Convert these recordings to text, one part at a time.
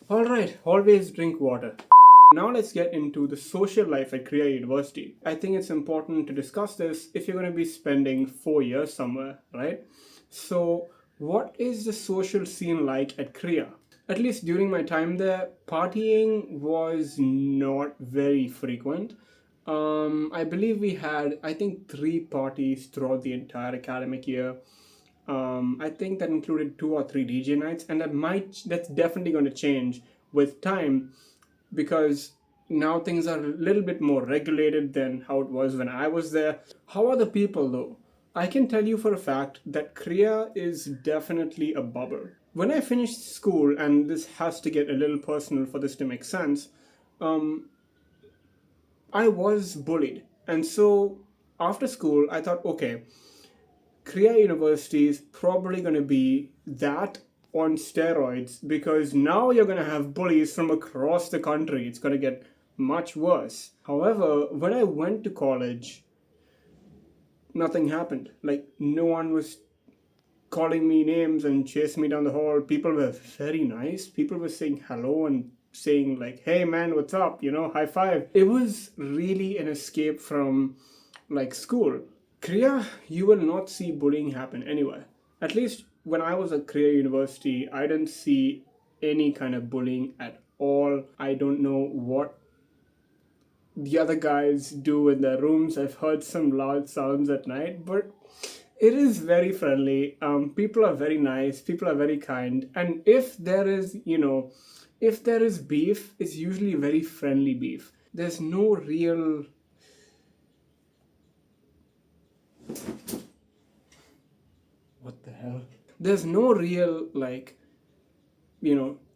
Alright, always drink water. Now let's get into the social life at Krea University. I think it's important to discuss this if you're going to be spending 4 years somewhere, right? So, what is the social scene like at Krea? At least during my time there, partying was not very frequent. I believe we had, I think, 3 parties throughout the entire academic year. I think that included 2 or 3 DJ nights, and that's definitely going to change with time because now things are a little bit more regulated than how it was when I was there. How are the people though? I can tell you for a fact that Korea is definitely a bubble. When I finished school, and this has to get a little personal for this to make sense, I was bullied. And so after school, I thought, okay, Krea University is probably going to be that on steroids because now you're going to have bullies from across the country. It's going to get much worse. However, when I went to college, nothing happened. Like, no one was calling me names and chasing me down the hall. People were very nice. People were saying hello and saying, like, hey man, what's up? High five. It was really an escape from like school. Korea, you will not see bullying happen anywhere. At least when I was at Korea University, I didn't see any kind of bullying at all. I don't know what the other guys do in their rooms. I've heard some loud sounds at night, but it is very friendly. People are very nice. People are very kind. And if there is beef, it's usually very friendly beef. There's no real what the hell? There's no real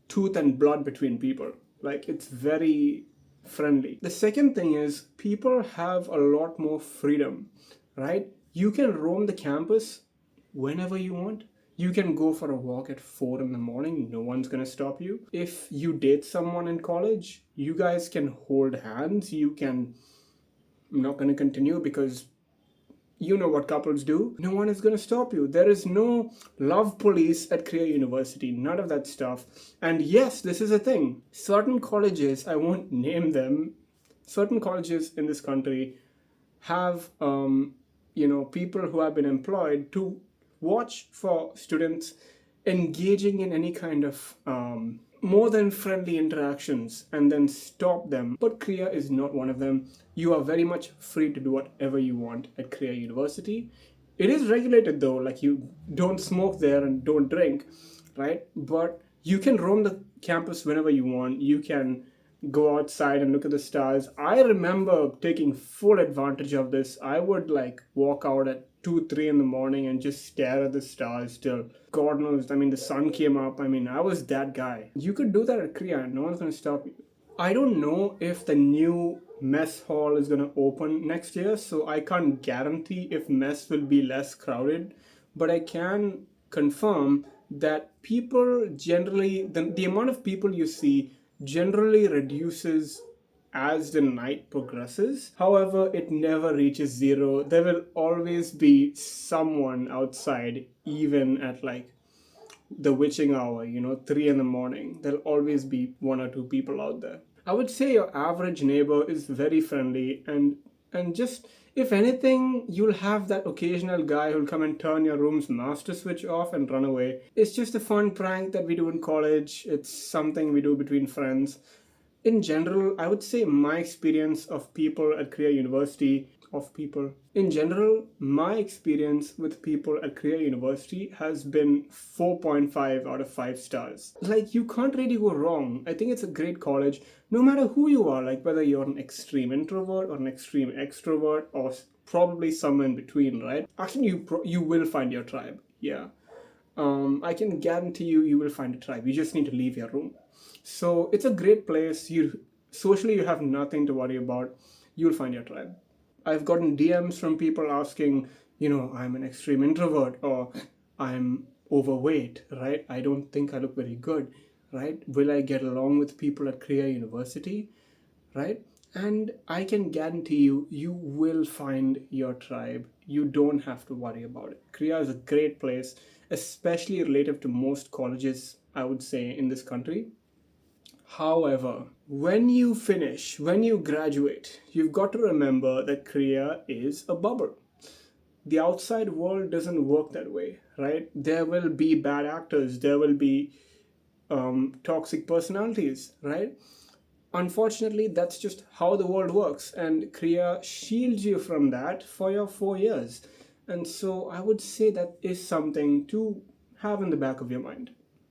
tooth and blood between people. Like, it's very friendly. The second thing is people have a lot more freedom, right? You can roam the campus whenever you want. You can go for a walk at 4 in the morning, no one's gonna stop you. If you date someone in college, you guys can hold hands. I'm not gonna continue because you know what couples do. No one is going to stop you. There is no love police at Krea University. None of that stuff. And yes, this is a thing. Certain colleges, I won't name them, certain colleges in this country have, people who have been employed to watch for students engaging in any kind of more than friendly interactions and then stop them. But Krea is not one of them. You are very much free to do whatever you want at Krea University. It is regulated though, like you don't smoke there and don't drink, right? But you can roam the campus whenever you want. You can go outside and look at the stars. I remember taking full advantage of this. I would like walk out at 2, 3 in the morning and just stare at the stars till God knows. I mean, the sun came up. I mean, I was that guy. You could do that at Korea. No one's gonna stop you. I don't know if the new mess hall is gonna open next year, so I can't guarantee if mess will be less crowded, but I can confirm that people generally, the amount of people you see generally reduces as the night progresses. However, it never reaches zero. There will always be someone outside, even at like the witching hour, 3 in the morning. There'll always be 1 or 2 people out there. I would say your average neighbor is very friendly and just if anything, you'll have that occasional guy who'll come and turn your room's master switch off and run away. It's just a fun prank that we do in college. It's something we do between friends. In general, I would say my experience of people at Krea University, of people in general, my experience with people at Krea University has been 4.5 out of 5 stars. Like, you can't really go wrong. I think it's a great college, no matter who you are, like whether you're an extreme introvert or an extreme extrovert or probably somewhere in between, right? Actually, you will find your tribe. Yeah. I can guarantee you will find a tribe. You just need to leave your room. So it's a great place. You have nothing to worry about. You'll find your tribe. I've gotten DMs from people asking, I'm an extreme introvert or I'm overweight, right? I don't think I look very good, right? Will I get along with people at Krea University, right? And I can guarantee you will find your tribe. You don't have to worry about it. Krea is a great place, especially relative to most colleges, I would say, in this country. However, when you finish, when you graduate, you've got to remember that Krea is a bubble. The outside world doesn't work that way, right? There will be bad actors, there will be toxic personalities, right? Unfortunately, that's just how the world works, and Kriya shields you from that for your 4 years. And so I would say that is something to have in the back of your mind.